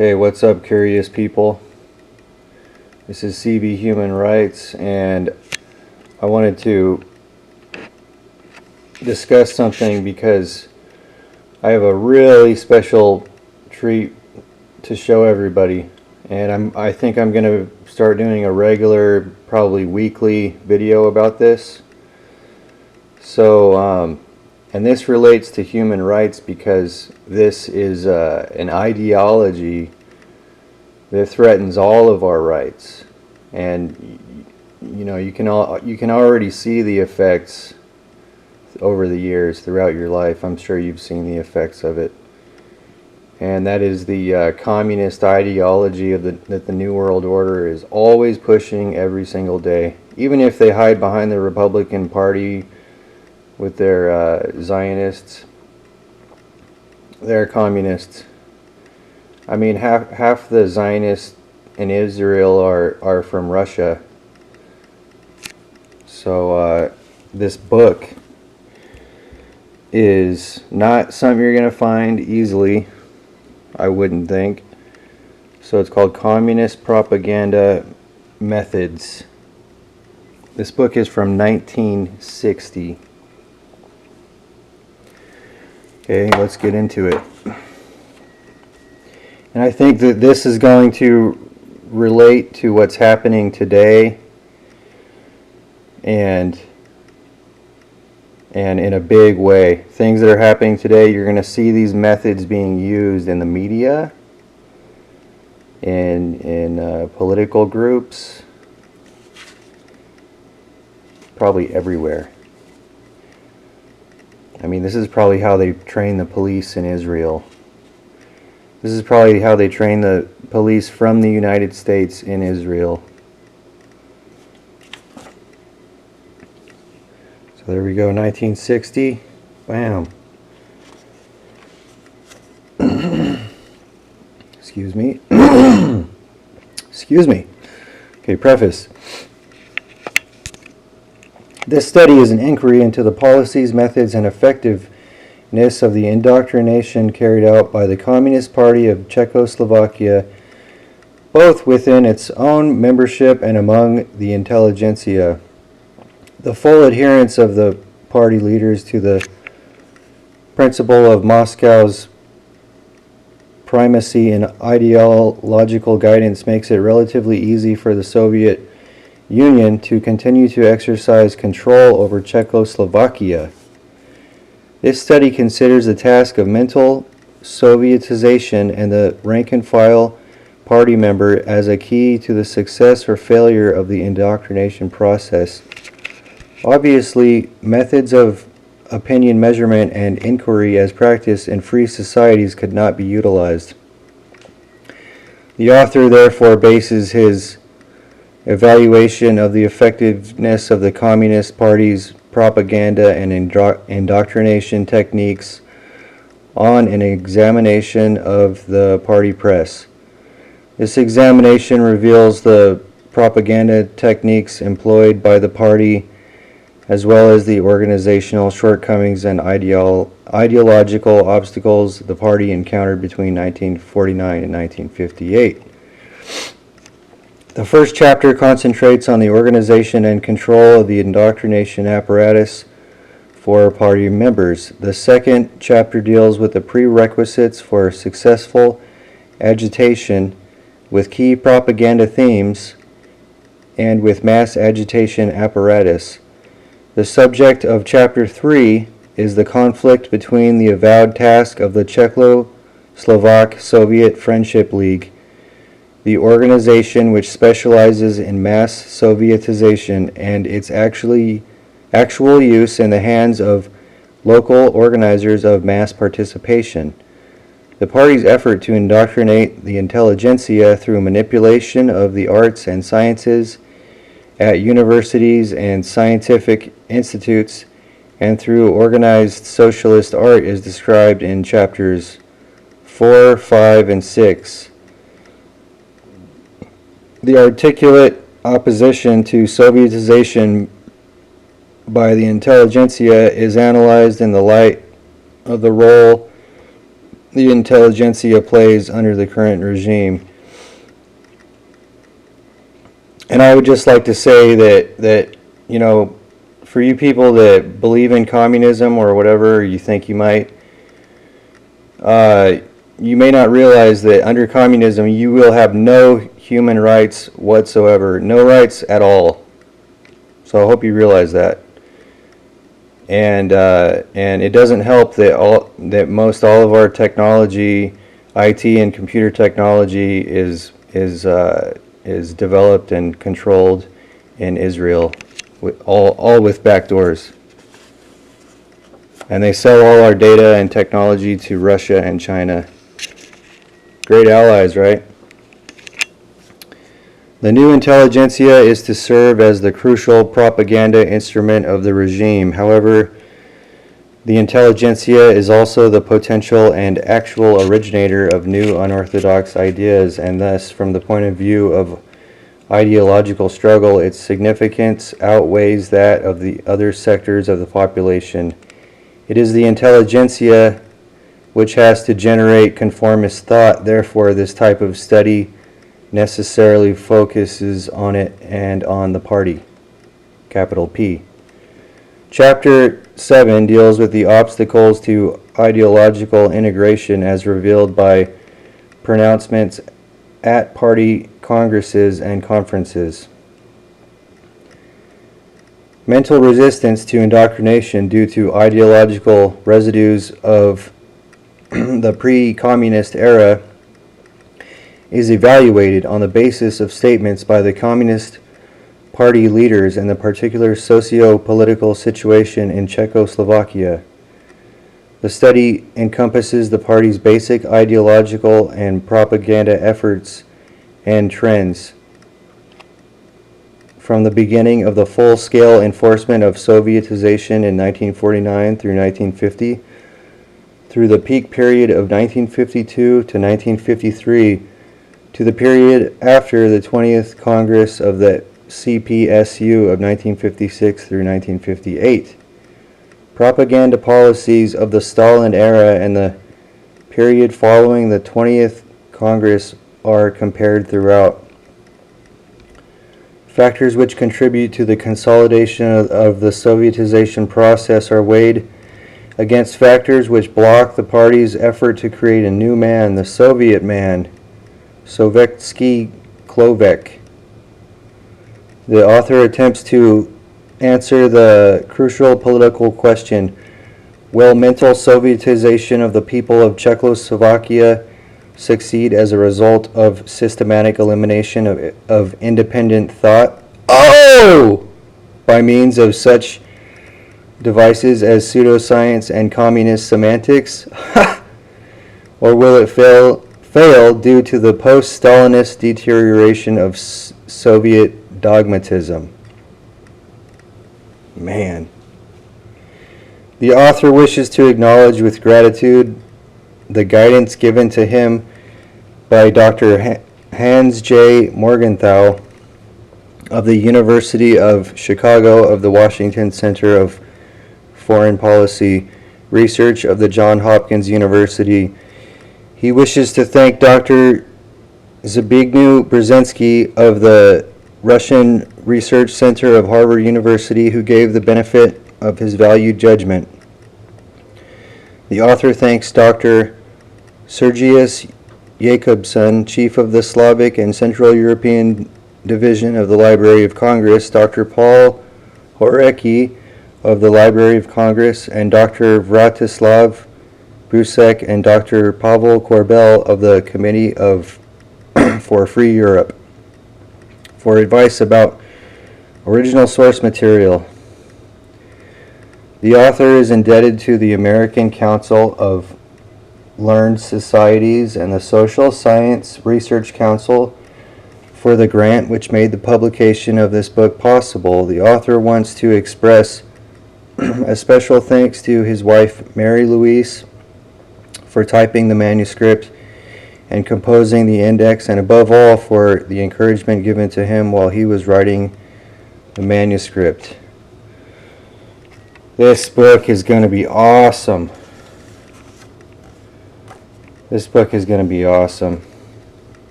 Hey, what's up, curious people? This is CB Human Rights, and I wanted to discuss something because I have a really special treat to show everybody, and I think I'm going to start doing a regular, probably weekly video about this. So, and this relates to human rights because this is an ideology that threatens all of our rights, and you can already see the effects over the years throughout your life. I'm sure you've seen the effects of it, and that is the communist ideology of that the New World Order is always pushing every single day, even if they hide behind the Republican Party with their Zionists. They're communists. I mean, half the Zionists in Israel are from Russia. So this book is not something you're going to find easily, I wouldn't think. So it's called Communist Propaganda Methods. This book is from 1960. Okay, let's get into it. And I think that this is going to relate to what's happening today, and in a big way. Things that are happening today, you're going to see these methods being used in the media, in political groups, probably everywhere. I mean, this is probably how they train the police in Israel. This is probably how they train the police from the United States in Israel. So there we go, 1960. Bam. Excuse me. Excuse me. Okay, preface. This study is an inquiry into the policies, methods, and effectiveness of the indoctrination carried out by the Communist Party of Czechoslovakia, both within its own membership and among the intelligentsia. The full adherence of the party leaders to the principle of Moscow's primacy in ideological guidance makes it relatively easy for the Soviet Union to continue to exercise control over Czechoslovakia. This study considers the task of mental Sovietization and the rank-and-file party member as a key to the success or failure of the indoctrination process. Obviously, methods of opinion measurement and inquiry as practiced in free societies could not be utilized. The author therefore bases his evaluation of the effectiveness of the Communist Party's propaganda and indoctrination techniques on an examination of the party press. This examination reveals the propaganda techniques employed by the party, as well as the organizational shortcomings and ideological obstacles the party encountered between 1949 and 1958. The first chapter concentrates on the organization and control of the indoctrination apparatus for party members. The second chapter deals with the prerequisites for successful agitation with key propaganda themes and with mass agitation apparatus. The subject of Chapter 3 is the conflict between the avowed task of the Czechoslovak Soviet Friendship League, the organization which specializes in mass Sovietization, and its actual use in the hands of local organizers of mass participation. The party's effort to indoctrinate the intelligentsia through manipulation of the arts and sciences at universities and scientific institutes and through organized socialist art is described in chapters 4, 5, and 6. The articulate opposition to Sovietization by the intelligentsia is analyzed in the light of the role the intelligentsia plays under the current regime. And I would just like to say that you know, for you people that believe in communism or whatever you think you might, you may not realize that under communism you will have no human rights whatsoever, no rights at all. So I hope you realize that. And it doesn't help that most all of our technology, IT and computer technology is developed and controlled in Israel, all with backdoors. And they sell all our data and technology to Russia and China. Great allies, right? The new intelligentsia is to serve as the crucial propaganda instrument of the regime. However, the intelligentsia is also the potential and actual originator of new unorthodox ideas, and thus, from the point of view of ideological struggle, its significance outweighs that of the other sectors of the population. It is the intelligentsia which has to generate conformist thought. Therefore, this type of study necessarily focuses on it and on the party, capital P. Chapter 7 deals with the obstacles to ideological integration as revealed by pronouncements at party congresses and conferences. Mental resistance to indoctrination due to ideological residues of the pre-communist era is evaluated on the basis of statements by the Communist Party leaders and the particular socio-political situation in Czechoslovakia. The study encompasses the party's basic ideological and propaganda efforts and trends, from the beginning of the full-scale enforcement of Sovietization in 1949 through 1950, through the peak period of 1952 to 1953, to the period after the 20th Congress of the CPSU of 1956 through 1958. Propaganda policies of the Stalin era and the period following the 20th Congress are compared throughout. Factors which contribute to the consolidation of the Sovietization process are weighed against factors which block the party's effort to create a new man, the Soviet man, Sovetski Klovek. The author attempts to answer the crucial political question: will mental Sovietization of the people of Czechoslovakia succeed as a result of systematic elimination of independent thought? Oh! By means of such devices as pseudoscience and communist semantics? Or will it fail due to the post-Stalinist deterioration of Soviet dogmatism? Man. The author wishes to acknowledge with gratitude the guidance given to him by Dr. Hans J. Morgenthau of the University of Chicago, of the Washington Center of Foreign Policy Research of the Johns Hopkins University. He wishes to thank Dr. Zbigniew Brzezinski of the Russian Research Center of Harvard University, who gave the benefit of his valued judgment. The author thanks Dr. Sergius Jakobson, Chief of the Slavic and Central European Division of the Library of Congress, Dr. Paul Horecki of the Library of Congress, and Dr. Vratislav Brusek and Dr. Pavel Korbel of the Committee for Free Europe for advice about original source material. The author is indebted to the American Council of Learned Societies and the Social Science Research Council for the grant which made the publication of this book possible. The author wants to express a special thanks to his wife, Mary Louise, for typing the manuscript and composing the index, and above all for the encouragement given to him while he was writing the manuscript. This book is going to be awesome. This book is going to be awesome.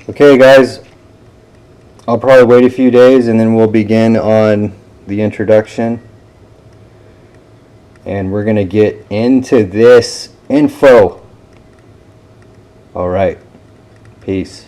Okay, guys, I'll probably wait a few days and then we'll begin on the introduction. And we're going to get into this info. All right. Peace.